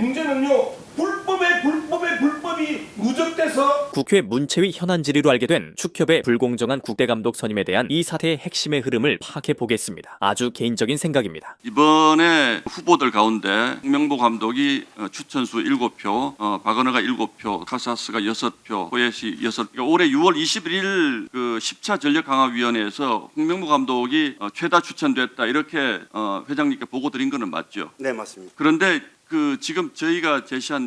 문제는요. 불법이 누적돼서 국회 문체위 현안 질의로 알게 된 축협의 불공정한 국대감독 선임에 대한 이 사태의 핵심의 흐름을 파악해 보겠습니다. 아주 개인적인 생각입니다. 이번에 후보들 가운데 홍명보 감독이 추천수 7표, 박은하가 7표, 카사스가 6표, 포엣이 6표. 그러니까 올해 6월 21일 그 10차 전력강화위원회에서 홍명보 감독이 최다 추천됐다 이렇게 회장님께 보고 드린 거는 맞죠? 네, 맞습니다. 그런데 지금 저희가 제시한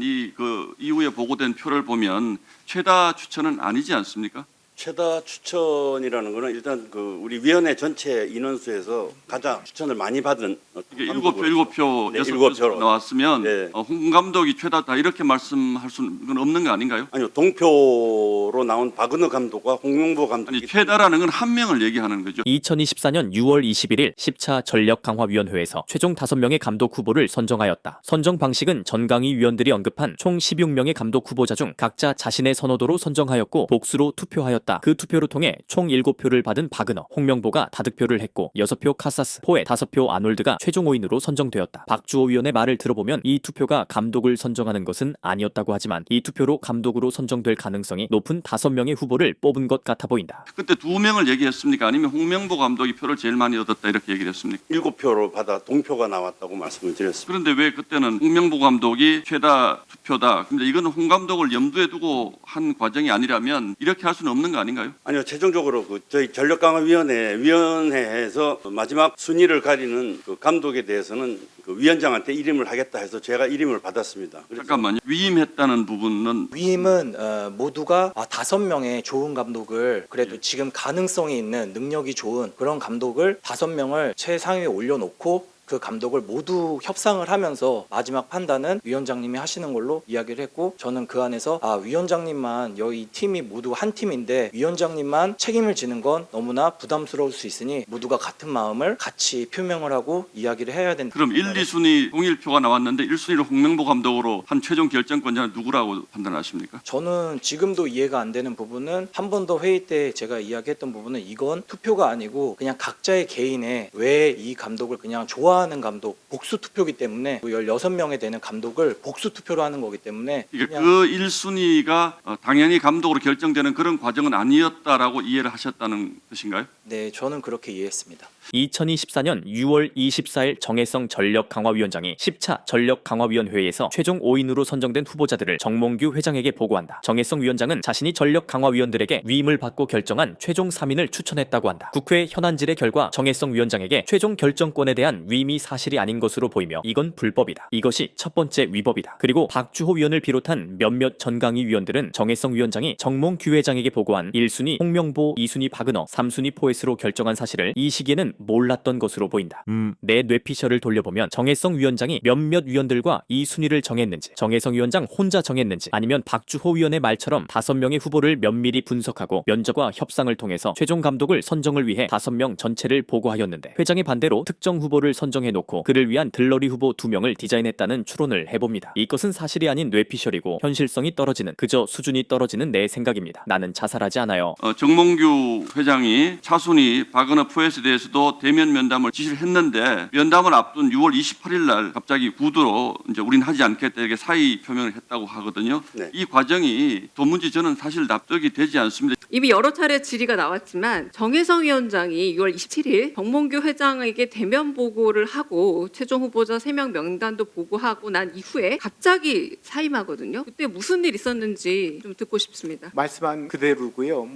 이후에 보고된 표를 보면 최다 추천은 아니지 않습니까? 최다 추천이라는 거는 일단 우리 위원회 전체 인원수에서 가장 추천을 많이 받은 이게 7표, 네, 6표 나왔으면 네. 홍 감독이 최다다 이렇게 말씀할 수는 없는 거 아닌가요? 아니요, 동표로 나온 박은하 감독과 홍명보 감독이 아니 최다라는 건 한 명을 얘기하는 거죠. 2024년 6월 21일 10차 전력강화위원회에서 최종 5명의 감독 후보를 선정하였다. 선정 방식은 전강위 위원들이 언급한 총 16명의 감독 후보자 중 각자 자신의 선호도로 선정하였고 복수로 투표하였다. 그 투표를 통해 총 7표를 받은 박은하, 홍명보가 다득표를 했고 6표 카사스, 포엣, 5표 아놀드가 최종 5인으로 선정되었다. 박주호 위원의 말을 들어보면 이 투표가 감독을 선정하는 것은 아니었다고 하지만 이 투표로 감독으로 선정될 가능성이 높은 5명의 후보를 뽑은 것 같아 보인다. 그때 2명을 얘기했습니까? 아니면 홍명보 감독이 표를 제일 많이 얻었다 이렇게 얘기를 했습니까? 7표로 받아 동표가 나왔다고 말씀을 드렸습니다. 그런데 왜 그때는 홍명보 감독이 최다 투표다. 근데 이거는 홍 감독을 염두에 두고 한 과정이 아니라면 이렇게 할 수는 없는 거 아닌가요? 아니요, 최종적으로 저희 전력강화위원회에서 마지막 순위를 가리는 감독에 대해서는 위원장한테 이름을 하겠다 해서 제가 이름을 받았습니다. 잠깐만요. 위임했다는 부분은 위임은 모두가 5명의 좋은 감독을 그래도 지금 가능성이 있는 능력이 좋은 그런 감독을 5명을 최상위에 올려놓고 그 감독을 모두 협상을 하면서 마지막 판단은 위원장님이 하시는 걸로 이야기를 했고 저는 그 안에서 위원장님만 이 팀이 모두 한 팀인데 위원장님만 책임을 지는 건 너무나 부담스러울 수 있으니 모두가 같은 마음을 같이 표명을 하고 이야기를 해야 된다. 그럼 1, 2순위 동일표가 나왔는데 1순위를 홍명보 감독으로 한 최종 결정권자는 누구라고 판단하십니까? 저는 지금도 이해가 안 되는 부분은 한 번 더 회의 때 제가 이야기했던 부분은 이건 투표가 아니고 그냥 각자의 개인의 왜 이 감독을 그냥 좋아하는 감독 복수 투표기 때문에 16명에 되는 감독을 복수 투표로 하는 거기 때문에 그 1순위가 당연히 감독으로 결정되는 그런 과정은 아니었다라고 이해를 하셨다는 뜻인가요? 네, 저는 그렇게 이해했습니다. 2024년 6월 24일 정혜성 전력강화위원장이 10차 전력강화위원회에서 최종 5인으로 선정된 후보자들을 정몽규 회장에게 보고한다. 정혜성 위원장은 자신이 전력강화위원들에게 위임을 받고 결정한 최종 3인을 추천했다고 한다. 국회 현안질의 결과 정혜성 위원장에게 최종 결정권에 대한 위임이 사실이 아닌 것으로 보이며 이건 불법이다. 이것이 첫 번째 위법이다. 그리고 박주호 위원을 비롯한 몇몇 전강위 위원들은 정혜성 위원장이 정몽규 회장에게 보고한 1순위 홍명보, 2순위 박은하, 3순위 포엣으로 결정한 사실을 이 시기에는 몰랐던 것으로 보인다. 내 뇌피셜을 돌려보면 정혜성 위원장이 몇몇 위원들과 이 순위를 정했는지, 정혜성 위원장 혼자 정했는지, 아니면 박주호 위원의 말처럼 5명의 후보를 면밀히 분석하고 면접과 협상을 통해서 최종 감독을 선정을 위해 5명 전체를 보고하였는데 회장의 반대로 특정 후보를 선정해놓고 그를 위한 들러리 후보 2명을 디자인했다는 추론을 해봅니다. 이것은 사실이 아닌 뇌피셜이고 현실성이 떨어지는 그저 수준이 떨어지는 내 생각입니다. 나는 자살하지 않아요. 정몽규 회장이 차순위 박은하 포엣에 대해서도 대면 면담을 지시를 했는데 면담을 앞둔 6월 28일 날 갑자기 구두로 이제 우린 하지 않겠다 이렇게 사의 표명을 했다고 하거든요. 네. 이 과정이 도무지 저는 사실 납득이 되지 않습니다. 이미 여러 차례 질의가 나왔지만 정혜성 위원장이 6월 27일 정몽규 회장에게 대면 보고를 하고 최종 후보자 3명 명단도 보고하고 난 이후에 갑자기 사임하거든요. 그때 무슨 일 있었는지 좀 듣고 싶습니다. 말씀한 그대로고요.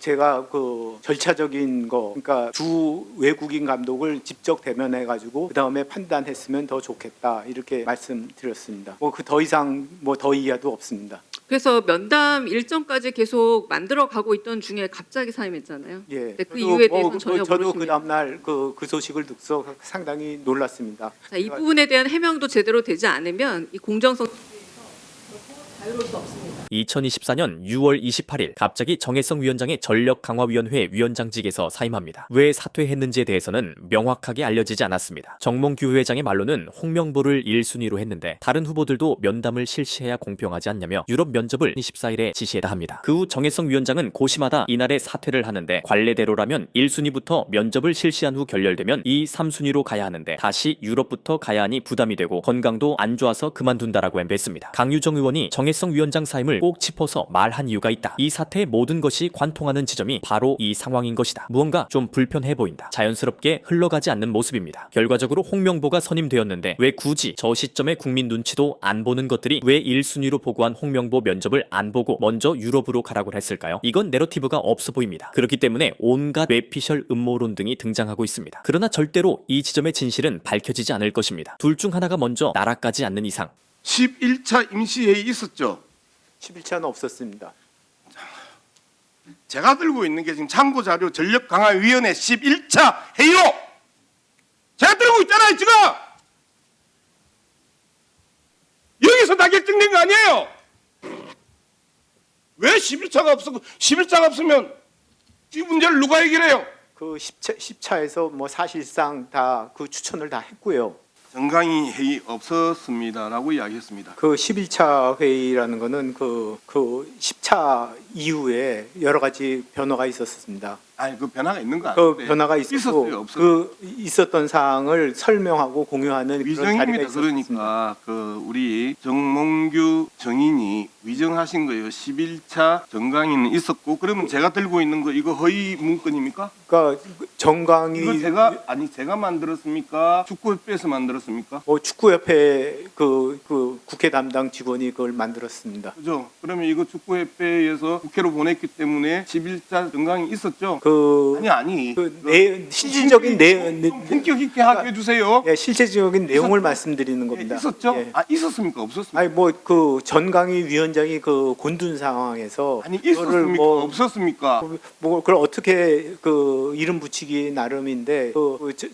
제가 절차적인 거, 그러니까 주 외국인 감독을 직접 대면해 가지고 그 다음에 판단했으면 더 좋겠다 이렇게 말씀드렸습니다. 더 이상 더 이하도 없습니다. 그래서 면담 일정까지 계속 만들어가고 있던 중에 갑자기 사임했잖아요. 예. 네, 그 이유에 대해서는 전혀 저도 모르십니다. 그 다음날 그 소식을 듣고 상당히 놀랐습니다. 자, 이 부분에 대한 해명도 제대로 되지 않으면 이 공정성 자유로울 수 없습니다. 2024년 6월 28일 갑자기 정혜성 위원장의 전력강화위원회 위원장직에서 사임합니다. 왜 사퇴했는지에 대해서는 명확하게 알려지지 않았습니다. 정몽규 회장의 말로는 홍명보를 1순위로 했는데 다른 후보들도 면담을 실시해야 공평하지 않냐며 유럽 면접을 24일에 지시했다 합니다. 그 후 정혜성 위원장은 고시마다 이날에 사퇴를 하는데 관례대로라면 1순위부터 면접을 실시한 후 결렬되면 2, 3순위로 가야 하는데 다시 유럽부터 가야 하니 부담이 되고 건강도 안 좋아서 그만둔다라고 엠베했습니다. 강유정 의원이 정혜성 위원장 사임을 꼭 짚어서 말한 이유가 있다. 이 사태의 모든 것이 관통하는 지점이 바로 이 상황인 것이다. 무언가 좀 불편해 보인다. 자연스럽게 흘러가지 않는 모습입니다. 결과적으로 홍명보가 선임되었는데 왜 굳이 저 시점에 국민 눈치도 안 보는 것들이 왜 1순위로 보고한 홍명보 면접을 안 보고 먼저 유럽으로 가라고 했을까요? 이건 내러티브가 없어 보입니다. 그렇기 때문에 온갖 뇌피셜 음모론 등이 등장하고 있습니다. 그러나 절대로 이 지점의 진실은 밝혀지지 않을 것입니다. 둘 중 하나가 먼저 날아가지 않는 이상 11차 임시회의 있었죠. 11차는 없었습니다. 제가 들고 있는 게 지금 참고자료 전력강화위원회 11차 회의록 제가 들고 있잖아요 지금. 여기서 다 결정된 거 아니에요. 왜 11차가 없으면 이 문제를 누가 해결해요? 그 10차에서 뭐 사실상 다 그 추천을 다 했고요. 정강이 회의 없었습니다라고 이야기했습니다. 그 11차 회의라는 거는 그 10차 이후에 여러 가지 변화가 있었습니다. 아니 그 변화가 있는 거 그 아닌데 변화가 있었어요, 있었고 없었어요? 그 있었던 사항을 설명하고 공유하는 그런 자리가 위정입니다. 있었습니다. 그러니까 그 우리 정몽규 정인이 위정하신 거예요. 11차 정강이는 있었고 그러면 제가 들고 있는 거 이거 허위 문건입니까? 그러니까 정강이 이거 제가 만들었습니까? 축구협회에서 만들었습니까? 뭐 축구협회 그 국회 담당 직원이 그걸 만들었습니다. 그죠? 그러면 이거 축구협회에서 국회로 보냈기 때문에 11차 정강이 있었죠? 실질적인 좀 품격 있게 하게 해주세요. 예, 실제적인 내용을 있었죠? 말씀드리는 예, 겁니다. 있었죠? 예. 있었습니까? 없었습니까? 아니 뭐 그 전강희 위원장이 그 곤둔 상황에서 아니 그거를 있었습니까? 없었습니까? 뭐 그걸 어떻게 그 이름 붙이기 나름인데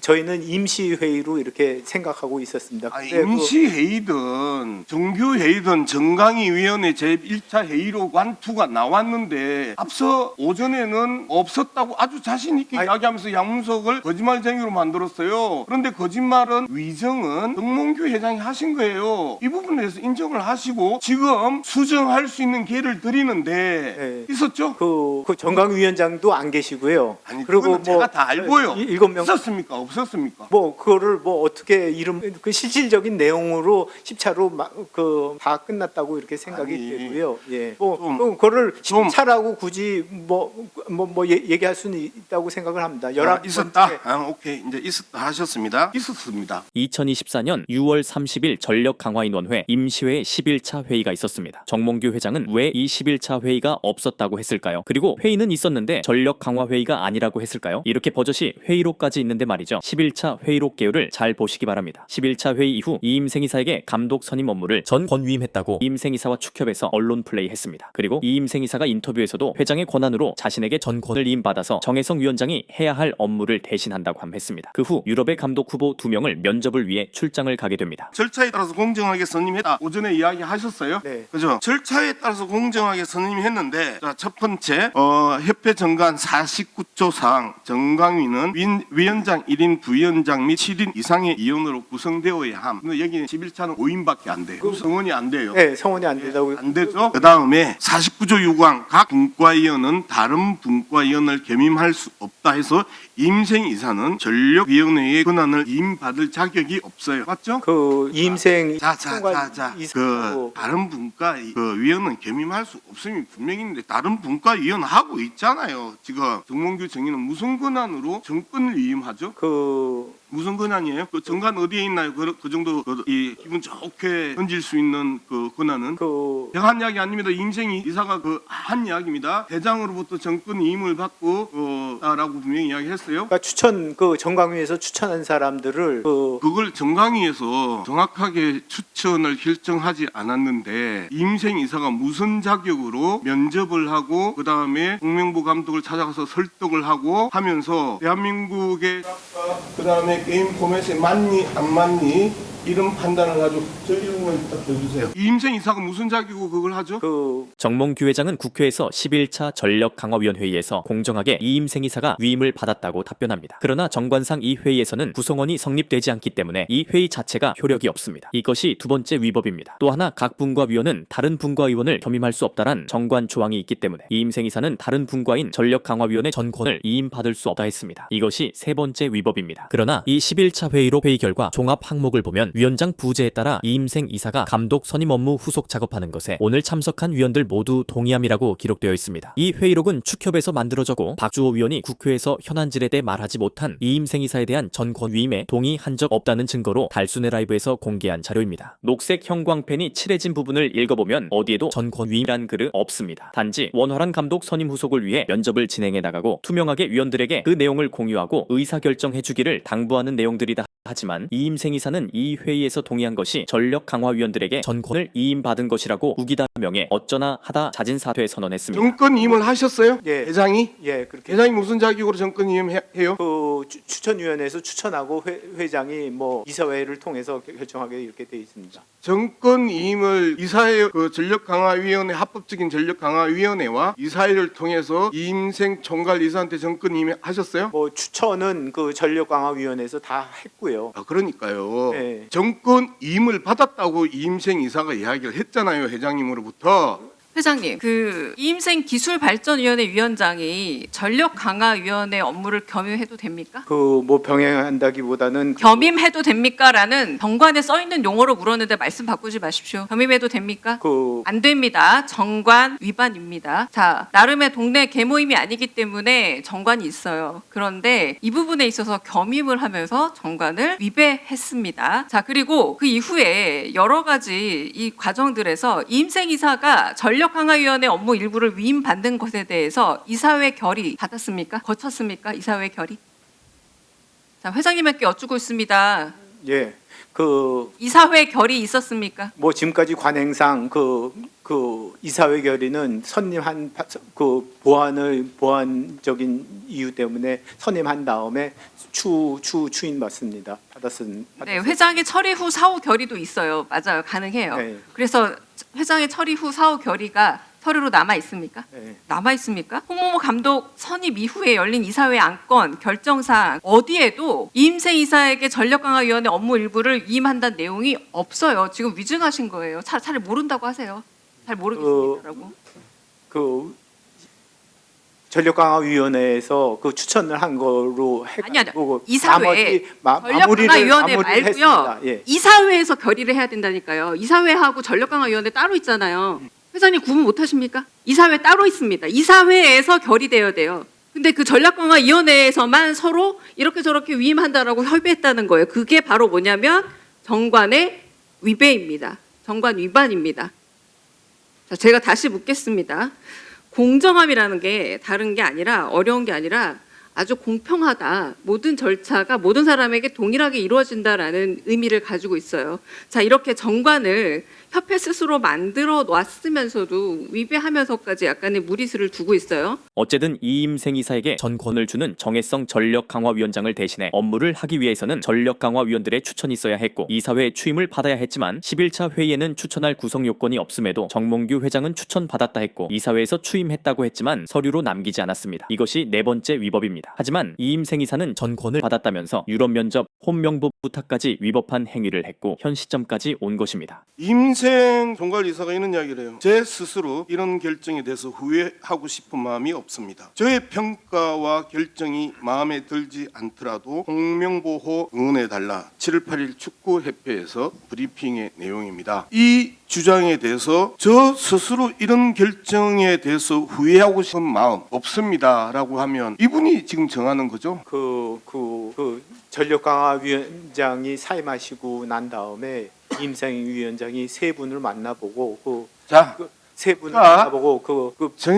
저희는 임시 회의로 이렇게 생각하고 있었습니다. 아니, 근데 임시 회의든 정규 회의든 정강희 위원회 제1차 회의로 관투가 나왔는데 앞서 오전에는 없었다고 아주 자신 있게 아니, 이야기하면서 양문석을 거짓말쟁이로 만들었어요. 그런데 거짓말은 위정은 정몽규 회장이 하신 거예요. 이 부분에 대해서 인정을 하시고 지금 수정할 수 있는 기회를 드리는데 예. 있었죠? 그 정강희 위원장도 안 계시고요. 아니 그리고 그리고 제가 다 알고요. 7명 있었습니까? 없었습니까? 뭐 그거를 뭐 어떻게 그 실질적인 내용으로 10차로 다 끝났다고 이렇게 생각이 아니, 되고요. 예. 좀- 그거를 좀- 10차라고 굳이 얘기할 수는 있다고 생각을 합니다. 11번째 있었다. 오케이. 이제 있었다 하셨습니다. 있었습니다. 2024년 6월 30일 전력강화인원회 임시회 11차 회의가 있었습니다. 정몽규 회장은 왜 이 11차 회의가 없었다고 했을까요? 그리고 회의는 있었는데 전력강화회의가 아니라고 했을까요? 이렇게 버젓이 회의록까지 있는데 말이죠. 11차 회의록 개요를 잘 보시기 바랍니다. 11차 회의 이후 이임생 이사에게 감독 선임 업무를 전 권위임했다고 이임생 이사와 축협에서 언론 플레이했습니다. 그리고 이임생 이사가 인터뷰에서도 회장의 권한으로 자신에게 전권을 이임받아서 정혜성 위원장이 해야 할 업무를 대신한다고 함했습니다. 그 후 유럽의 감독 후보 2명을 면접을 위해 출장을 가게 됩니다. 절차에 따라서 공정하게 선임했다. 오전에 이야기하셨어요. 네. 그죠? 절차에 따라서 공정하게 선임했는데 자, 첫 번째 협회 정관 49조상 정강위는 위원장 1인 부위원장 및 7인 이상의 위원으로 구성되어야 함. 근데 여기는 11차는 5인밖에 안 돼요. 성원이 안 돼요. 네, 성원이 안 된다고. 안 되죠. 그 다음에 49조 6항 각 분과위원은 다른 분과위원을 겸임할 수 없다 해서 임생 이사는 전력위원회의 권한을 임받을 자격이 없어요. 맞죠? 그 이임생 자자자자 그 다른 분과 그 위원은 겸임할 수 없음이 분명히 있는데 다른 분과 위원 하고 있잖아요. 지금 정몽규 정의는 무슨 권한으로 정권을 위임하죠? 무슨 권한이에요? 그 정관 어디에 있나요? 그 정도 이 기분 좋게 던질 수 있는 그 권한은 제가 한 이야기 아닙니다. 임생이 이사가 그 한 이야기입니다. 대장으로부터 정권 위임을 받고 라고 분명히 이야기했어요. 그러니까 정강위에서 추천한 사람들을 그걸 정강위에서 정확하게 추천을 결정하지 않았는데 임생 이사가 무슨 자격으로 면접을 하고 그 다음에 홍명보 감독을 찾아가서 설득을 하고 하면서 대한민국의 그 다음에 게임 포맷에 맞니 안 맞니 이런 판단을 가지고 저 이름을 딱 해주세요. 이임생 이사가 무슨 자격으로 그걸 하죠? 정몽규 회장은 국회에서 11차 전력강화위원회의에서 공정하게 이임생 이사가 위임을 받았다고 답변합니다. 그러나 정관상 이 회의에서는 구성원이 성립되지 않기 때문에 이 회의 자체가 효력이 없습니다. 이것이 두 번째 위법입니다. 또 하나 각 분과 위원은 다른 분과 의원을 겸임할 수 없다란 정관 조항이 있기 때문에 이임생 이사는 다른 분과인 전력강화위원회 전권을 이임받을 수 없다 했습니다. 이것이 세 번째 위법입니다. 그러나 이 11차 회의로 회의 결과 종합 항목을 보면 위원장 부재에 따라 이임생 이사가 감독 선임 업무 후속 작업하는 것에 오늘 참석한 위원들 모두 동의함이라고 기록되어 있습니다. 이 회의록은 축협에서 만들어졌고 박주호 위원이 국회에서 현안질에 대해 말하지 못한 이임생 이사에 대한 전권 위임에 동의한 적 없다는 증거로 달순의 라이브에서 공개한 자료입니다. 녹색 형광펜이 칠해진 부분을 읽어보면 어디에도 전권 위임이란 글은 없습니다. 단지 원활한 감독 선임 후속을 위해 면접을 진행해 나가고 투명하게 위원들에게 그 내용을 공유하고 의사결정해주기를 당부하는 내용들이다. 하지만 이임생 이사는 이 회의에서 동의한 것이 전력강화위원들에게 전권을 이임받은 것이라고 우기다 명예 어쩌나 하다 자진 사퇴 선언했습니다. 정권 이임을 하셨어요? 예. 회장이? 예, 그렇게 회장이 무슨 자격으로 정권 이임해요? 추천위원회에서 추천하고 회장이 뭐 이사회를 통해서 결정하게 이렇게 돼 있습니다. 정권 이임을 이사회 전력강화위원회 합법적인 전력강화위원회와 이사회를 통해서 이임생 총괄 이사한테 정권 이임하셨어요? 뭐 추천은 그 전력강화위원회에서 다 했고요. 그러니까요. 네. 정권 이임을 받았다고 이임생 이사가 이야기를 했잖아요. 회장님으로부터. 회장님, 그 이임생 기술발전위원회 위원장이 전력강화위원회 업무를 겸임해도 됩니까? 뭐 병행한다기보다는 겸임해도 됩니까?라는 정관에 써 있는 용어로 물었는데 말씀 바꾸지 마십시오. 겸임해도 됩니까? 안 됩니다. 정관 위반입니다. 자, 나름의 동네 계모임이 아니기 때문에 정관이 있어요. 그런데 이 부분에 있어서 겸임을 하면서 정관을 위배했습니다. 자, 그리고 그 이후에 여러 가지 이 과정들에서 이임생 이사가 전력강화위원회 업무 일부를 위임받는 것에 대해서 이사회 결의 받았습니까? 거쳤습니까? 이사회 결의? 자, 회장님께 여쭙고 있습니다. 예, 이사회 결의 있었습니까? 뭐 지금까지 관행상 그 이사회 결의는 선임한 보완적인 이유 때문에 선임한 다음에 추인 받습니다. 네, 회장의 처리 후 사후 결의도 있어요. 맞아요, 가능해요. 네. 그래서 회장의 처리 후 사후 결의가 서류로 남아 있습니까? 네. 남아 있습니까? 홍모모 감독 선임 이후에 열린 이사회 안건 결정사항 어디에도 이임생 이사에게 전력강화위원회 업무 일부를 위임한다는 내용이 없어요. 지금 위증하신 거예요. 잘 모른다고 하세요. 잘 모르겠습니다라고. 전력강화위원회에서 추천을 한 거로 해가지고 이사회 마무리를 전력강화위원회 말고요. 했습니다. 예. 이사회에서 결의를 해야 된다니까요. 이사회하고 전력강화위원회 따로 있잖아요. 회장님 구분 못 하십니까? 이사회 따로 있습니다. 이사회에서 결의되어야 돼요. 근데 그 전력강화위원회에서만 서로 이렇게 저렇게 위임한다라고 협의했다는 거예요. 그게 바로 뭐냐면 정관의 위배입니다. 정관 위반입니다. 자, 제가 다시 묻겠습니다. 공정함이라는 게 다른 게 아니라 어려운 게 아니라 아주 공평하다. 모든 절차가 모든 사람에게 동일하게 이루어진다라는 의미를 가지고 있어요. 자, 이렇게 정관을 협회 스스로 만들어 놨으면서도 위배하면서까지 약간의 무리수를 두고 있어요. 어쨌든 이임생 이사에게 전권을 주는 정혜성 전력강화위원장을 대신해 업무를 하기 위해서는 전력강화위원들의 추천이 있어야 했고 이사회의 추임을 받아야 했지만 11차 회의에는 추천할 구성 요건이 없음에도 정몽규 회장은 추천받았다 했고 이사회에서 추임했다고 했지만 서류로 남기지 않았습니다. 이것이 네 번째 위법입니다. 하지만 이임생 이사는 전권을 받았다면서 유럽 면접, 혼명부 부탁까지 위법한 행위를 했고 현 시점까지 온 것입니다. 이임생 총괄이사가 이런 이야기를 해요. 제 스스로 이런 결정에 대해서 후회하고 싶은 마음이 없습니다. 저의 평가와 결정이 마음에 들지 않더라도 공명보호 응원해달라 7월 8일 축구협회에서 브리핑의 내용입니다. 이 주장에 대해서 저 스스로 이런 결정에 대해서 후회하고 싶은 마음 없습니다라고 하면 이분이 지금 정하는 거죠? 전력강화위원장이 사임하시고 난 다음에 이임생 위원장이 세 분을 만나보고 정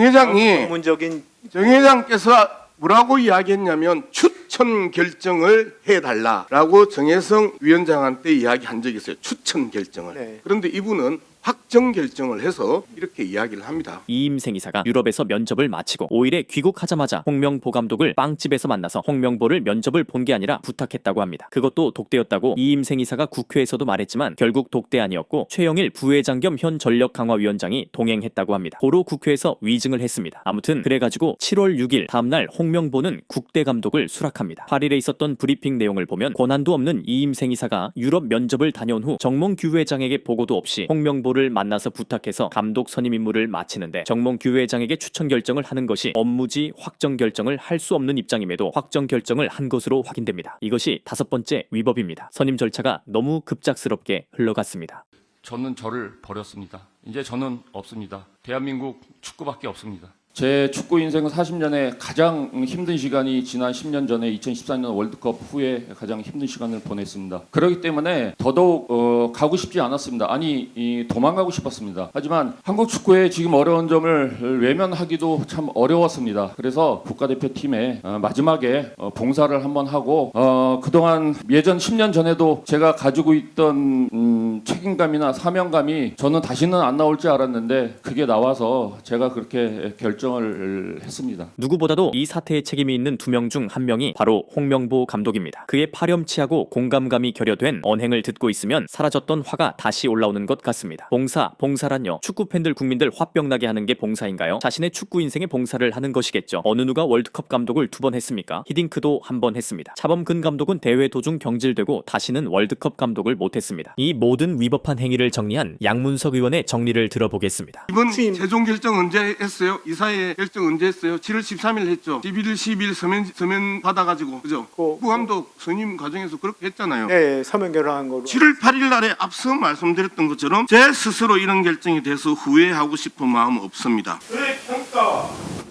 회장이 전문적인 정 회장께서 뭐라고 이야기했냐면 추천 결정을 해달라라고 정혜성 위원장한테 이야기한 적이 있어요. 추천 결정을. 네. 그런데 이분은 확정 결정을 해서 이렇게 이야기를 합니다. 이임생 이사가 유럽에서 면접을 마치고 5일에 귀국하자마자 홍명보 감독을 빵집에서 만나서 홍명보를 면접을 본 게 아니라 부탁했다고 합니다. 그것도 독대였다고 이임생 이사가 국회에서도 말했지만 결국 독대 아니었고 최영일 부회장 겸 현 전력강화위원장이 동행했다고 합니다. 고로 국회에서 위증을 했습니다. 아무튼 그래가지고 7월 6일 다음날 홍명보는 국대 감독을 수락합니다. 8일에 있었던 브리핑 내용을 보면 권한도 없는 이임생 이사가 유럽 면접을 다녀온 후 정몽규 회장에게 보고도 없이 홍명보를 만나서 부탁해서 감독 선임 임무를 마치는데 정몽규 회장에게 추천 결정을 하는 것이 업무지 확정 결정을 할 수 없는 입장임에도 확정 결정을 한 것으로 확인됩니다. 이것이 5번째 위법입니다. 선임 절차가 너무 급작스럽게 흘러갔습니다. 저는 저를 버렸습니다. 이제 저는 없습니다. 대한민국 축구밖에 없습니다. 제 축구 인생 40년에 가장 힘든 시간이 지난 10년 전에 2014년 월드컵 후에 가장 힘든 시간을 보냈습니다. 그렇기 때문에 더더욱 가고 싶지 않았습니다. 아니 도망가고 싶었습니다. 하지만 한국 축구의 지금 어려운 점을 외면하기도 참 어려웠습니다. 그래서 국가대표팀에 마지막에 봉사를 한번 하고 그동안 예전 10년 전에도 제가 가지고 있던 책임감이나 사명감이 저는 다시는 안 나올 줄 알았는데 그게 나와서 제가 그렇게 결정을 했습니다. 누구보다도 이 사태에 책임이 있는 2명 중 1명이 바로 홍명보 감독입니다. 그의 파렴치하고 공감감이 결여된 언행을 듣고 있으면 사라졌던 화가 다시 올라오는 것 같습니다. 봉사란요. 축구 팬들 국민들 화병 나게 하는 게 봉사인가요? 자신의 축구 인생에 봉사를 하는 것이겠죠. 어느 누가 월드컵 감독을 2번 했습니까? 히딩크도 1번 했습니다. 차범근 감독은 대회 도중 경질되고 다시는 월드컵 감독을 못했습니다. 이 모든 위법한 행위를 정리한 양문석 의원의 정리를 들어보겠습니다. 이번 최종 결정 언제 했어요? 이사회 결정 언제 했어요? 7월 13일 했죠. 11일, 12일 서면 받아가지고 그죠? 후감독 선임 과정에서 그렇게 했잖아요. 네, 서면 결혼한 거로. 7월 8일 날에 앞서 말씀드렸던 것처럼 제 스스로 이런 결정에 대해서 후회하고 싶은 마음은 없습니다. 그래 평가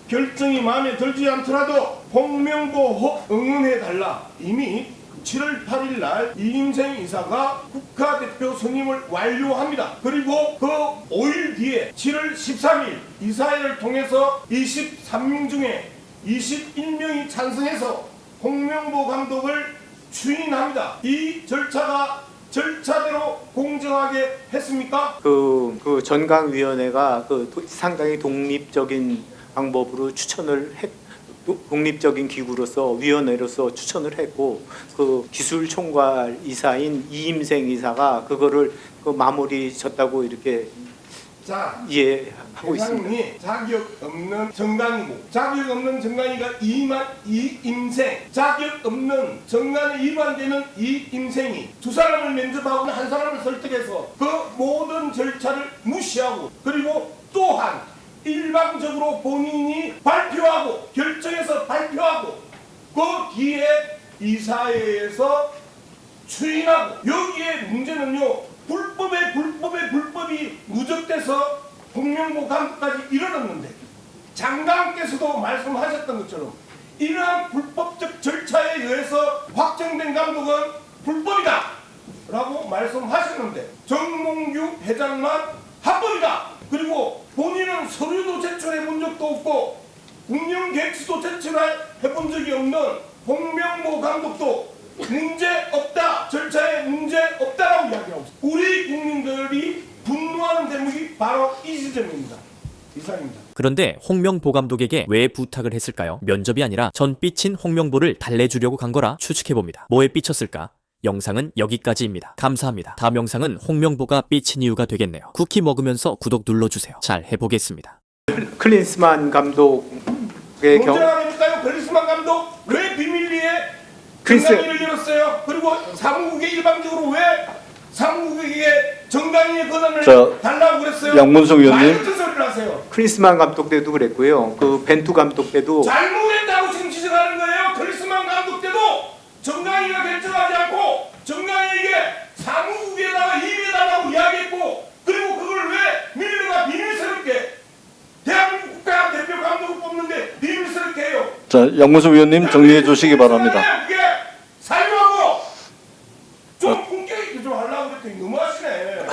결정이 마음에 들지 않더라도 홍명보 응원해달라. 이미 7월 8일 날 이임생 이사가 국가대표 선임을 완료합니다. 그리고 그 5일 뒤에 7월 13일 이사회를 통해서 23명 중에 21명이 찬성해서 홍명보 감독을 추인합니다. 이 절차가 절차대로 공정하게 했습니까? 그 전강위원회가 상당히 독립적인 방법으로 추천을 독립적인 기구로서 위원회로서 추천을 했고 그 기술총괄 이사인 이임생 이사가 그거를 마무리 졌다고 이렇게 이해하고 있습니다. 자격 없는 정강이고 자격 없는 정강이가 이임생 자격 없는 정강에 위반되는 이임생이 2사람을 면접하고 1사람을 설득해서 그 모든 절차를 무시하고 그리고 또한 일방적으로 본인이 발표하고 결정해서 발표하고 그 뒤에 이사회에서 추인하고 여기에 문제는요 불법이 누적돼서 홍명보 감독까지 이르렀는데 장관께서도 말씀하셨던 것처럼 이러한 불법적 절차에 의해서 확정된 감독은 불법이다 라고 말씀하셨는데 정몽규 회장만 합법이다. 그리고 본인은 서류도 제출해 본 적도 없고 운영계획서도 제출해 본 적이 없는 홍명보 감독도 문제 없다, 절차에 문제 없다라고 이야기하고 있습니다. 우리 국민들이 분노하는 대목이 바로 이 지점입니다. 이상입니다. 그런데 홍명보 감독에게 왜 부탁을 했을까요? 면접이 아니라 전 삐친 홍명보를 달래주려고 간 거라 추측해봅니다. 뭐에 삐쳤을까? 영상은 여기까지입니다. 감사합니다. 다음 영상은 홍명보가 삐친 이유가 되겠네요. 쿠키 먹으면서 구독 눌러주세요. 잘 해보겠습니다. 클린스만 감독의 경우 문제가 클린스만 감독 왜 비밀리에 정강이를 열었어요? 그리고 사무국에 일방적으로 왜 사무국에게 정강이의 권한을 달라고 그랬어요? 양문석 의원님. 무슨 소리를 하세요? 클린스만 감독 때도 그랬고요. 그 벤투 감독 때도 잘못했다고 지금 지적하는 거예요. 클린스만 감독 때도 정강이가 결정하지 않고 정강이에게 사무국에다가 임해달라고 이야기했고 그리고 그걸 왜 밀려가 비밀스럽게 대한민국 국가대표 감독을 뽑는데 비밀스럽게 해요. 자, 양문석 의원님 정리해 주시기 바랍니다. 그게 사유하고 좀 품격 있게 좀 하려고 그랬더니 너무하시네.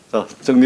자, 정리.